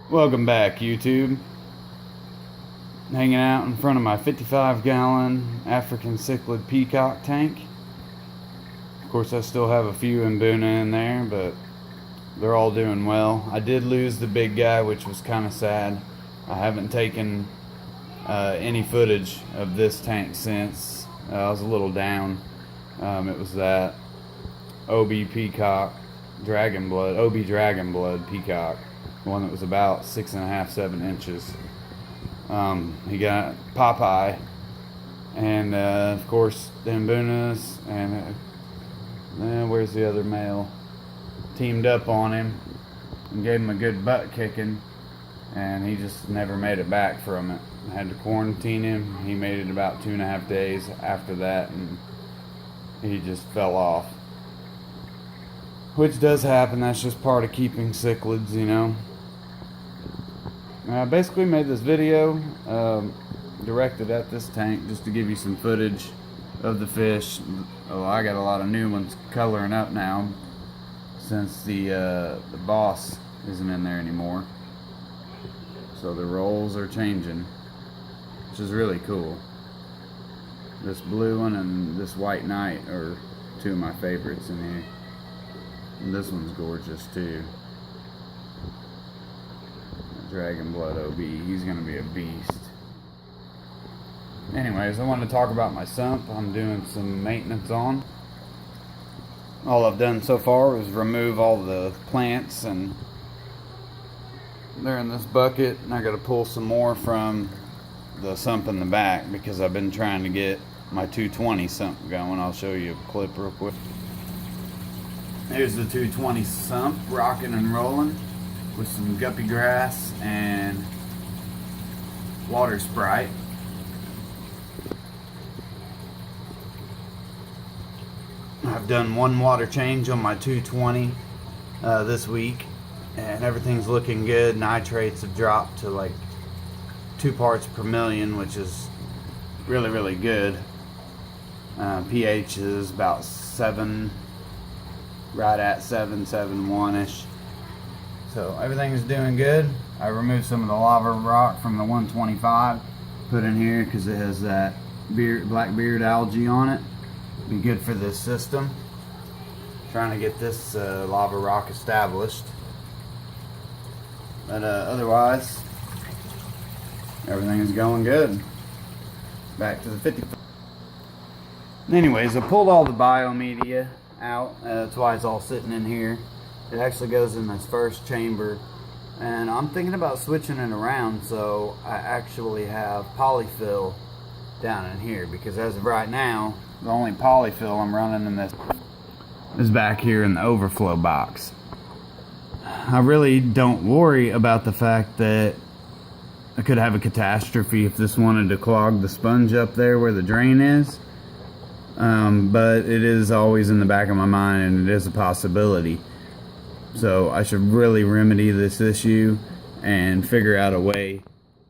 Welcome back, YouTube. Hanging out in front of my 55-gallon African cichlid Peacock tank. Of course, I still have a few Mbuna in there, but they're all doing well. I did lose the big guy, which was kind of sad. I haven't taken any footage of this tank since. I was a little down. It was that OB Peacock Dragon Blood, OB Dragon Blood Peacock. One that was about 6.5, 7 inches. He got Popeye, and of course the Mbunas, and where's the other male? Teamed up on him and gave him a good butt kicking, and he just never made it back from it. I had to quarantine him. He made it about 2.5 days after that, and he just fell off. Which does happen. That's just part of keeping cichlids, you know. I basically made this video directed at this tank just to give you some footage of the fish. Oh, I got a lot of new ones coloring up now since the boss isn't in there anymore. So the rolls are changing, which is really cool. This blue one and this white knight are two of my favorites in here. And this one's gorgeous too. Dragon Blood OB, he's gonna be a beast. Anyways, I wanted to talk about my sump. I'm doing some maintenance on. All I've done so far is remove all the plants, and they're in this bucket, and I gotta pull some more from the sump in the back because I've been trying to get my 220 sump going. I'll show you a clip real quick. Here's the 220 sump rocking and rolling with some guppy grass and water sprite. I've done one water change on my 220 this week, and everything's looking good. Nitrates have dropped to like 2 parts per million, which is really good. pH is about 7, right at 7.1-ish. So everything is doing good. I removed some of the lava rock from the 125, put in here because it has that blackbeard algae on it. Be good for this system. Trying to get this lava rock established. But otherwise, everything is going good. Back to the 50. Anyways, I pulled all the biomedia out. That's why it's all sitting in here. It actually goes in this first chamber, and I'm thinking about switching it around so I actually have polyfill down in here, because as of right now, the only polyfill I'm running in this is back here in the overflow box. I really don't worry about the fact that I could have a catastrophe if this wanted to clog the sponge up there where the drain is, but it is always in the back of my mind, and it is a possibility. So I should really remedy this issue and figure out a way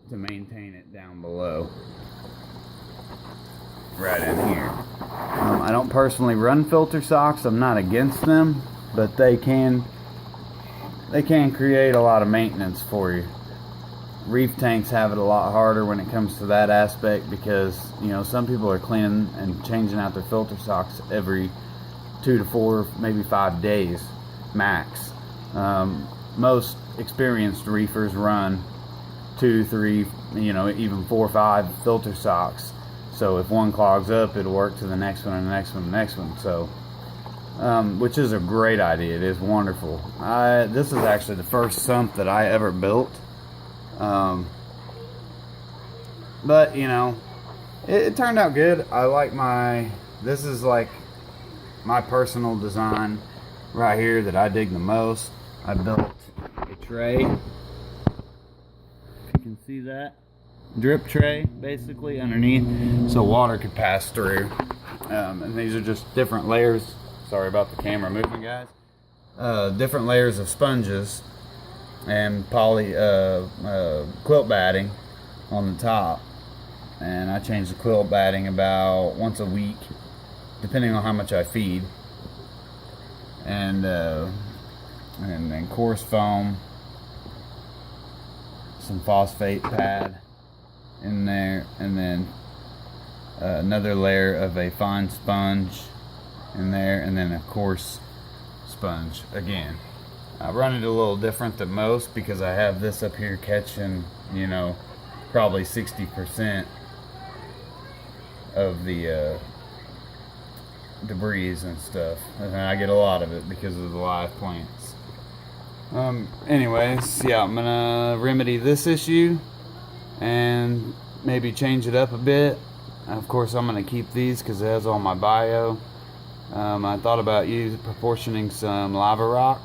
to maintain it down below. Right in here. I don't personally run filter socks. I'm not against them, but they can create a lot of maintenance for you. Reef tanks have it a lot harder when it comes to that aspect, because you know, some people are cleaning and changing out their filter socks every 2 to 4, maybe 5 days max. Most experienced reefers run 2, 3, you know, even 4 or 5 filter socks. So if one clogs up, it'll work to the next one and the next one and the next one. So, which is a great idea. It is wonderful. This is actually the first sump that I ever built. But you know, it turned out good. I like this is like my personal design right here that I dig the most. I built a tray, if you can see that, drip tray basically underneath, so water could pass through. And these are just different layers. Sorry about the camera moving, guys. Different layers of sponges and quilt batting on the top. And I change the quilt batting about once a week, depending on how much I feed. And then coarse foam some phosphate pad in there, and then another layer of a fine sponge in there, and then a coarse sponge again. I run it a little different than most because I have this up here catching, you know, probably 60% of the debris and stuff, and I get a lot of it because of the live plants. Anyways, yeah, I'm gonna remedy this issue and maybe change it up a bit. Of course, I'm gonna keep these because it has all my bio. I thought about proportioning some lava rock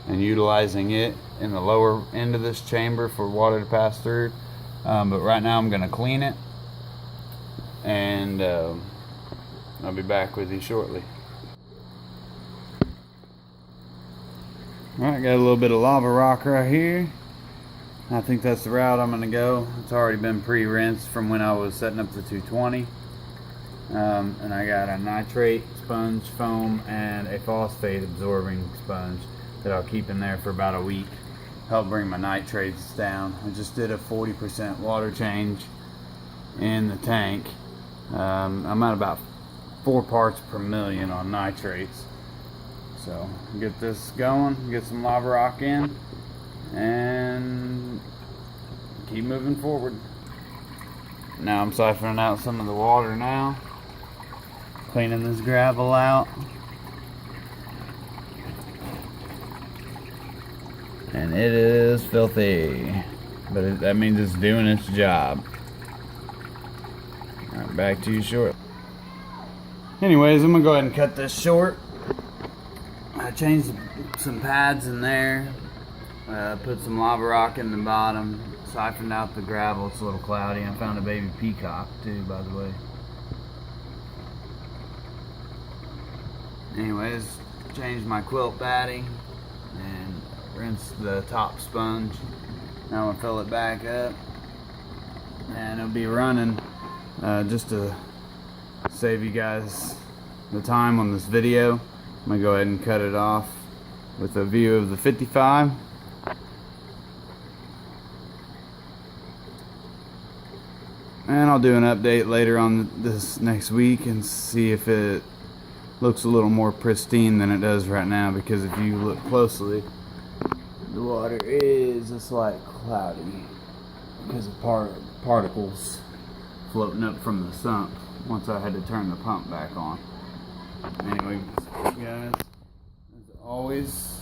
and utilizing it in the lower end of this chamber for water to pass through, but right now I'm gonna clean it, and I'll be back with you shortly. Alright, got a little bit of lava rock right here. I think that's the route I'm going to go. It's already been pre-rinsed from when I was setting up the 220. And I got a nitrate sponge foam and a phosphate absorbing sponge that I'll keep in there for about a week. Help bring my nitrates down. I just did a 40% water change in the tank. I'm at about 4 parts per million on nitrates. So get this going, get some lava rock in, and keep moving forward. Now I'm siphoning out some of the water now, cleaning this gravel out, and it is filthy, but that means it's doing its job. Alright, back to you shortly. Anyways, I'm gonna go ahead and cut this short. I changed some pads in there, put some lava rock in the bottom, siphoned out the gravel. It's a little cloudy. I found a baby peacock too, by the way. Anyways, changed my quilt batting and rinsed the top sponge. Now I'm gonna fill it back up, and it'll be running. Just to save you guys the time on this video, I'm gonna go ahead and cut it off with a view of the 55. And I'll do an update later on this next week and see if it looks a little more pristine than it does right now, because if you look closely, the water is a slight cloudy because of particles floating up from the sump once I had to turn the pump back on. Anyway, guys, as always,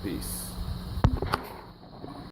peace.